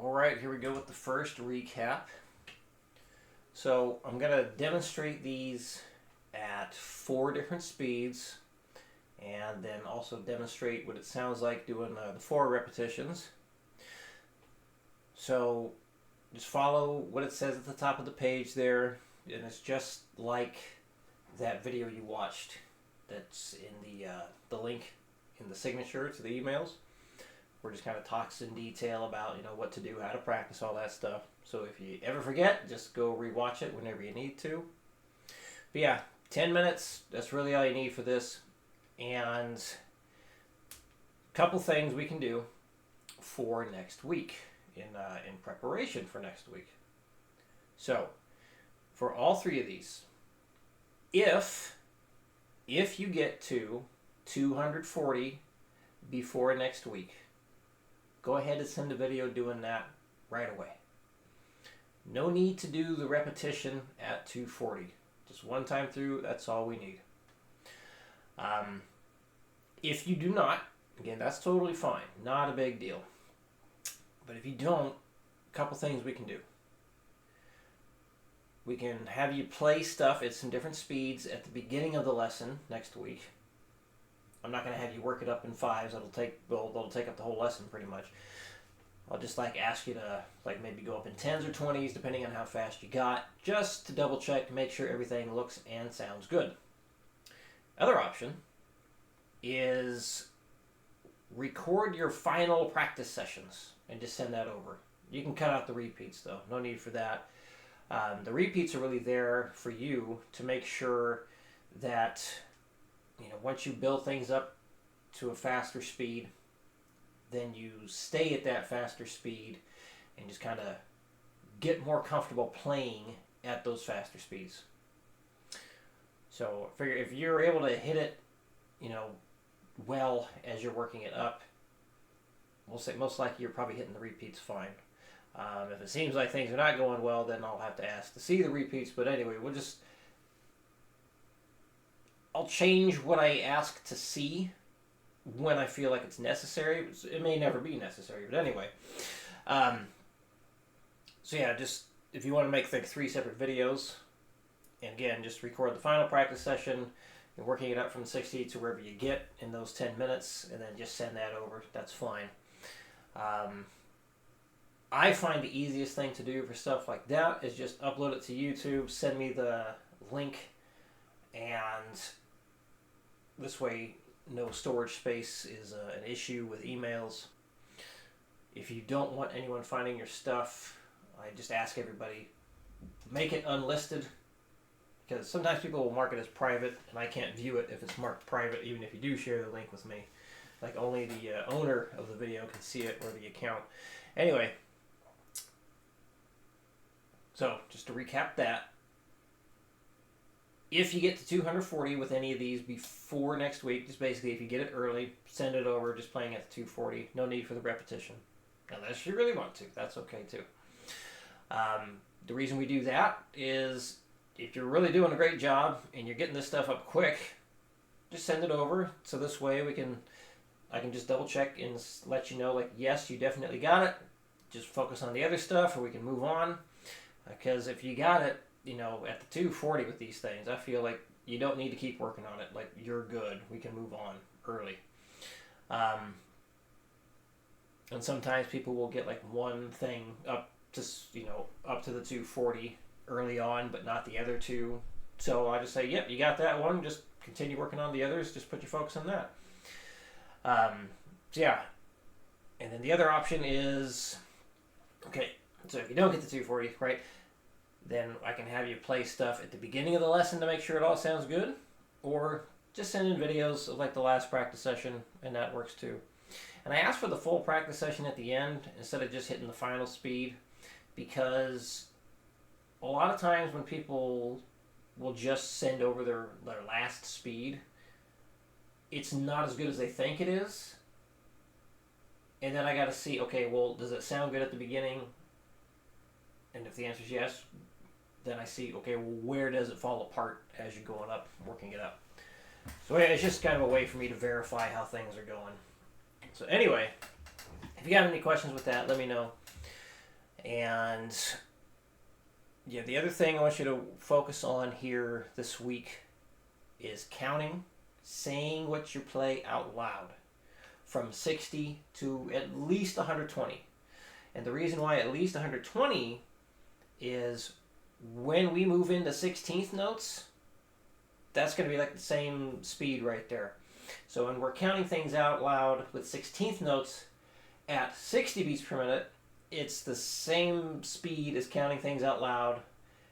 All right, here we go with the first recap. So I'm going to demonstrate these at 4 different speeds and then also demonstrate what it sounds like doing the 4 repetitions. So just follow what it says at the top of the page there, and it's just like that video you watched that's in the link in the signature to the emails. Where just kind of talks in detail about what to do, how to practice, all that stuff. So if you ever forget, just go rewatch it whenever you need to. But yeah, 10 minutes, that's really all you need for this. And a couple things we can do for next week in preparation for next week. So for all 3 of these, if you get to 240 before next week, go ahead and send a video doing that right away. No need to do the repetition at 240. Just one time through, that's all we need. If you do not, again, that's totally fine. Not a big deal. But if you don't, a couple things we can do. We can have you play stuff at some different speeds at the beginning of the lesson next week. I'm not going to have you work it up in 5s. That'll take up the whole lesson pretty much. I'll just ask you to maybe go up in 10s or 20s depending on how fast you got, just to double check to make sure everything looks and sounds good. Other option is record your final practice sessions and just send that over. You can cut out the repeats though. No need for that. The repeats are really there for you to make sure that once you build things up to a faster speed, then you stay at that faster speed and just kind of get more comfortable playing at those faster speeds. So figure if you're able to hit it, well as you're working it up, we'll say most likely you're probably hitting the repeats fine. If it seems like things are not going well, then I'll have to ask to see the repeats. But anyway, I'll change what I ask to see when I feel like it's necessary. It may never be necessary, but anyway. So yeah, just if you want to make 3 separate videos, and again, just record the final practice session, and working it up from 60 to wherever you get in those 10 minutes, and then just send that over. That's fine. I find the easiest thing to do for stuff like that is just upload it to YouTube, send me the link, and this way no storage space is an issue with emails. If you don't want anyone finding your stuff, I just ask everybody, make it unlisted, because sometimes people will mark it as private and I can't view it if it's marked private, even if you do share the link with me. Only the owner of the video can see it, or the account. Anyway, so just to recap that, if you get to 240 with any of these before next week, just basically if you get it early, send it over, just playing at the 240. No need for the repetition. Unless you really want to. That's okay too. The reason we do that is if you're really doing a great job and you're getting this stuff up quick, just send it over. So this way I can just double check and let you know, yes, you definitely got it. Just focus on the other stuff, or we can move on. Because if you got it, at the 240 with these things, I feel like you don't need to keep working on it. You're good. We can move on early. And sometimes people will get one thing up to the 240 early on, but not the other 2. So I just say, yep, you got that one. Just continue working on the others. Just put your focus on that. So yeah. And then the other option is, okay, so if you don't get the 240, right, then I can have you play stuff at the beginning of the lesson to make sure it all sounds good, or just send in videos of the last practice session, and that works too. And I asked for the full practice session at the end instead of just hitting the final speed, because a lot of times when people will just send over their last speed, it's not as good as they think it is. And then I got to see, okay, well, does it sound good at the beginning? And if the answer is yes, then I see, okay, well, where does it fall apart as you're going up, working it up? So it's just kind of a way for me to verify how things are going. So anyway, if you got any questions with that, let me know. And yeah, the other thing I want you to focus on here this week is counting, saying what you play out loud from 60 to at least 120. And the reason why at least 120 is when we move into 16th notes, that's going to be like the same speed right there. So when we're counting things out loud with 16th notes at 60 beats per minute, it's the same speed as counting things out loud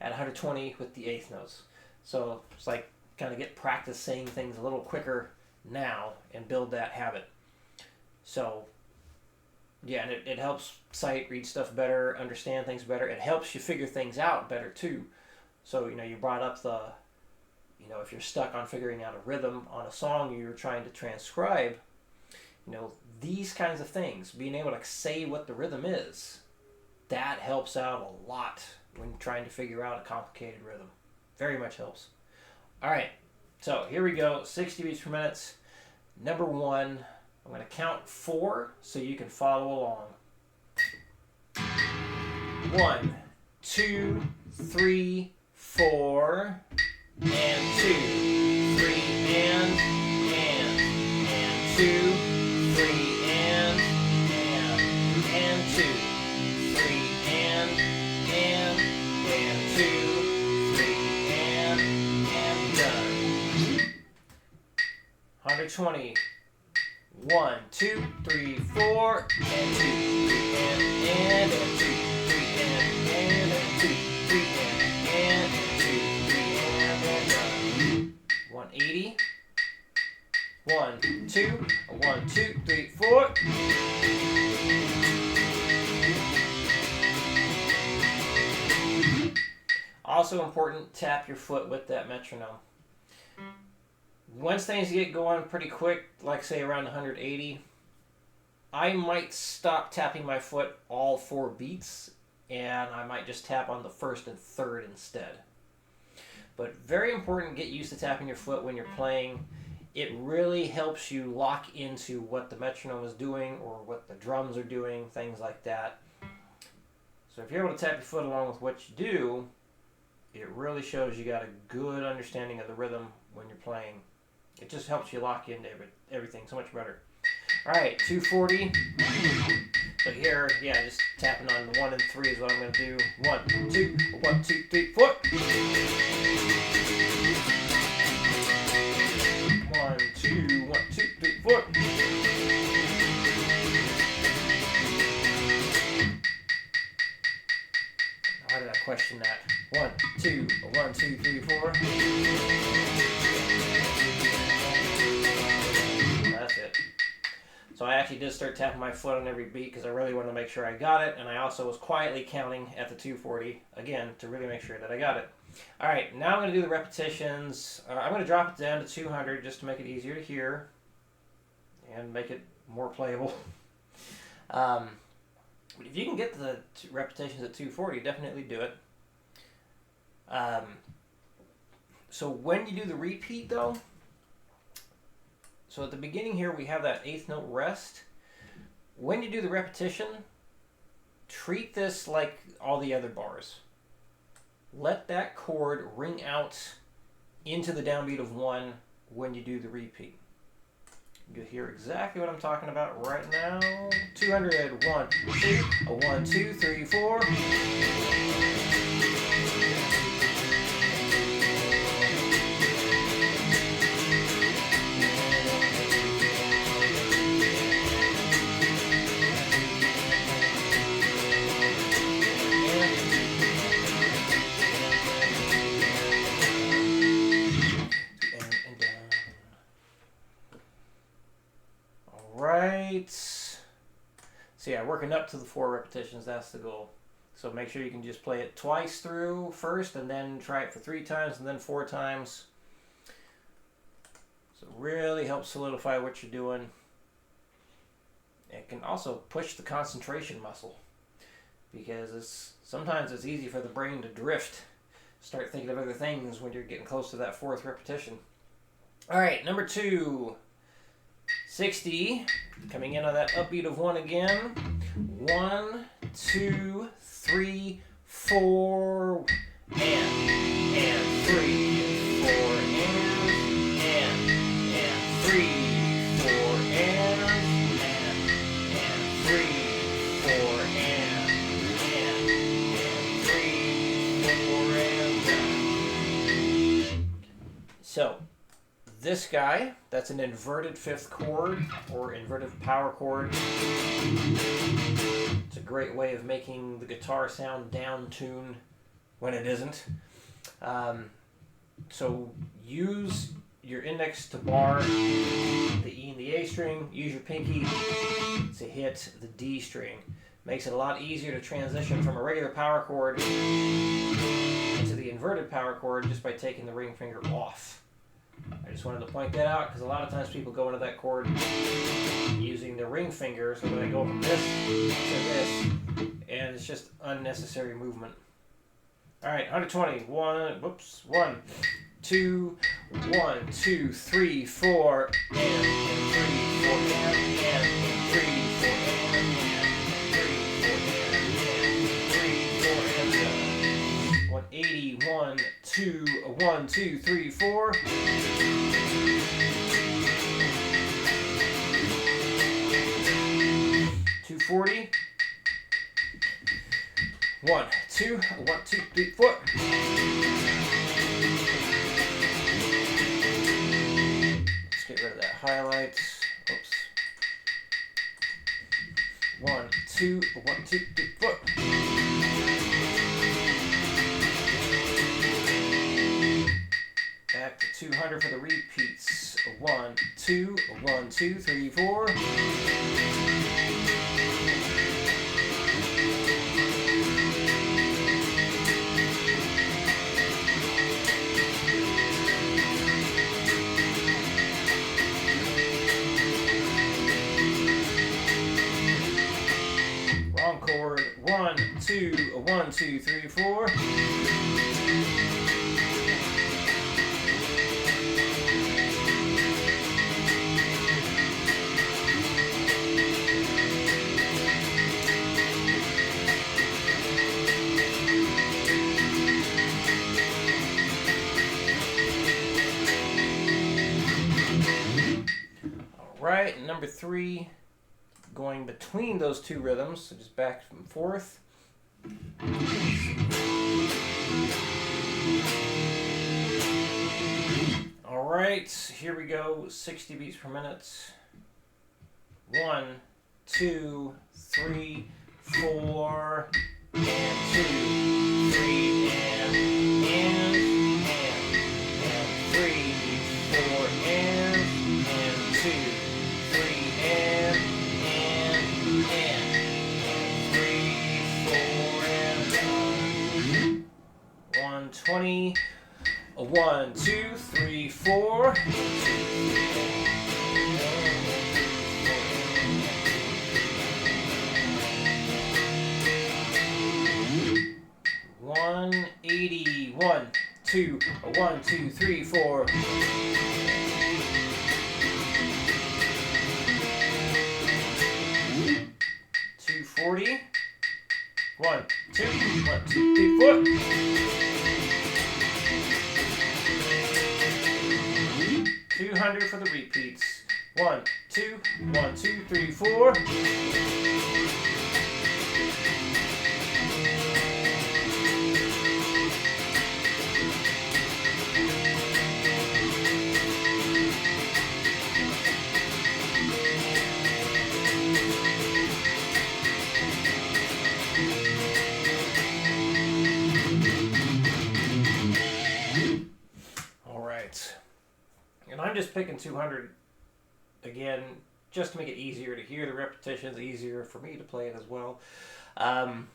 at 120 with the eighth notes. So it's like kind of get practice saying things a little quicker now and build that habit. So yeah, and it helps sight read stuff better, understand things better. It helps you figure things out better too. So, you brought up if you're stuck on figuring out a rhythm on a song you're trying to transcribe, these kinds of things, being able to say what the rhythm is, that helps out a lot when trying to figure out a complicated rhythm. Very much helps. All right, so here we go, 60 beats per minute. Number 1, I'm going to count 4 so you can follow along. 1, 2, 3, 4, and 2, 3, and 2, 3, and 2, 3, and 2, 3, and done. 120. 1, 2, 3, 4, and 2, 3, and 2, 3, and 2, 3, and 2, 3, and 180. 1, 2, 1, 2, 3, 4. Also important, tap your foot with that metronome. Once things get going pretty quick, like say around 180, I might stop tapping my foot all 4 beats, and I might just tap on the first and third instead. But very important, get used to tapping your foot when you're playing. It really helps you lock into what the metronome is doing or what the drums are doing, things like that. So if you're able to tap your foot along with what you do, it really shows you got a good understanding of the rhythm when you're playing. It just helps you lock into everything so much better. All right, 240. So here, yeah, just tapping on 1 and 3 is what I'm going to do. 1, 2, 1, 2, 3, 4. 1, 2, 1, 2, 3, 4. Why did I question that? 1, 2, 1, 2, 3, 4. That's it. So I actually did start tapping my foot on every beat because I really wanted to make sure I got it, and I also was quietly counting at the 240, again, to really make sure that I got it. All right, now I'm going to do the repetitions. I'm going to drop it down to 200 just to make it easier to hear and make it more playable. But if you can get the repetitions at 240, definitely do it. So when you do the repeat, though, so at the beginning here, we have that 8th note rest. When you do the repetition, treat this like all the other bars. Let that chord ring out into the downbeat of 1 when you do the repeat. You'll hear exactly what I'm talking about right now. 200, 1, 2, 1, 2, 3, 4. So yeah, working up to the 4 repetitions, that's the goal. So make sure you can just play it twice through first, and then try it for 3 times, and then 4 times. So it really helps solidify what you're doing. It can also push the concentration muscle, because sometimes it's easy for the brain to drift, start thinking of other things when you're getting close to that 4th repetition. All right, number 2. 60, coming in on that upbeat of 1 again. 1, 2, 3, 4, and 3, 4, and 3, 4, and 3, 4, and 3, 4, and so this guy, that's an inverted fifth chord or inverted power chord. It's a great way of making the guitar sound down-tuned when it isn't. So use your index to bar the E and the A string. Use your pinky to hit the D string. Makes it a lot easier to transition from a regular power chord into the inverted power chord just by taking the ring finger off. I just wanted to point that out because a lot of times people go into that chord using the ring finger, so they go from this to this, and it's just unnecessary movement. All right, 120. 1, 2, 1, 2, 3, 4, and 3, 4, and 3, 4, and 3, 4, and 3, 4, and 180, 1, 2, 1, 2, 3, 4. 240. 1, 2, 1, 2, 3, 4. Let's get rid of that highlight. Oops. 1, 2, 1, 2, 3, 4. Back to 200 for the repeats. 1, 2, 1, 2, 3, 4. Wrong chord. 1, 2, 1, 2, 3, 4. Right, number 3, going between those two rhythms, so just back and forth. All right, here we go, 60 beats per minute. 1, 2, 3, 4, and 2, 3, and 3, 4, and 2, 3, and 3, 4, and 120. 1, 2, 3, 4. 180. 1, 2, 1, 2, 3, 4. 240. 1, 2, 1, 2, 3, 4. 200 for the repeats. 1, 2, 1, 2, 3, 4. And I'm just picking 200 again, just to make it easier to hear the repetitions, easier for me to play it as well. That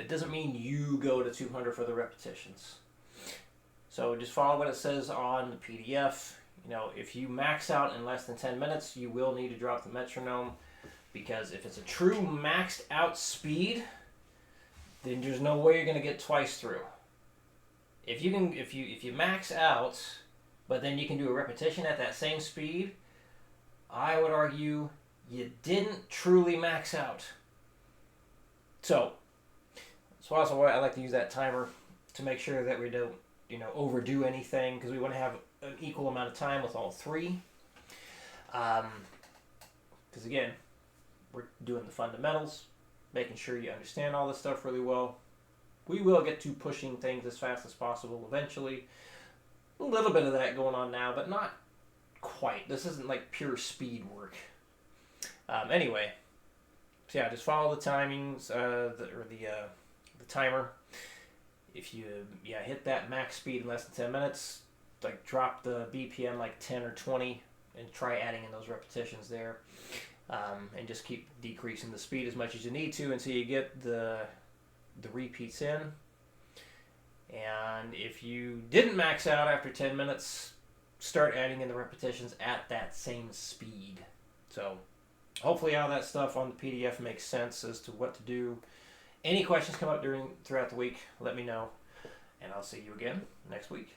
doesn't mean you go to 200 for the repetitions. So just follow what it says on the PDF. You know, if you max out in less than 10 minutes, you will need to drop the metronome, because if it's a true maxed out speed, then there's no way you're going to get twice through. If you max out, but then you can do a repetition at that same speed, I would argue you didn't truly max out. So So also I like to use that timer to make sure that we don't, overdo anything, because we want to have an equal amount of time with all three. Because again, we're doing the fundamentals, making sure you understand all this stuff really well. We will get to pushing things as fast as possible eventually. A little bit of that going on now, but not quite. This isn't like pure speed work. Anyway, so yeah, just follow the timings, the timer. If you hit that max speed in less than 10 minutes, like drop the BPM like 10 or 20 and try adding in those repetitions there. And just keep decreasing the speed as much as you need to until you get the repeats in. And if you didn't max out after 10 minutes, start adding in the repetitions at that same speed. So hopefully all that stuff on the PDF makes sense as to what to do. Any questions come up throughout the week, let me know. And I'll see you again next week.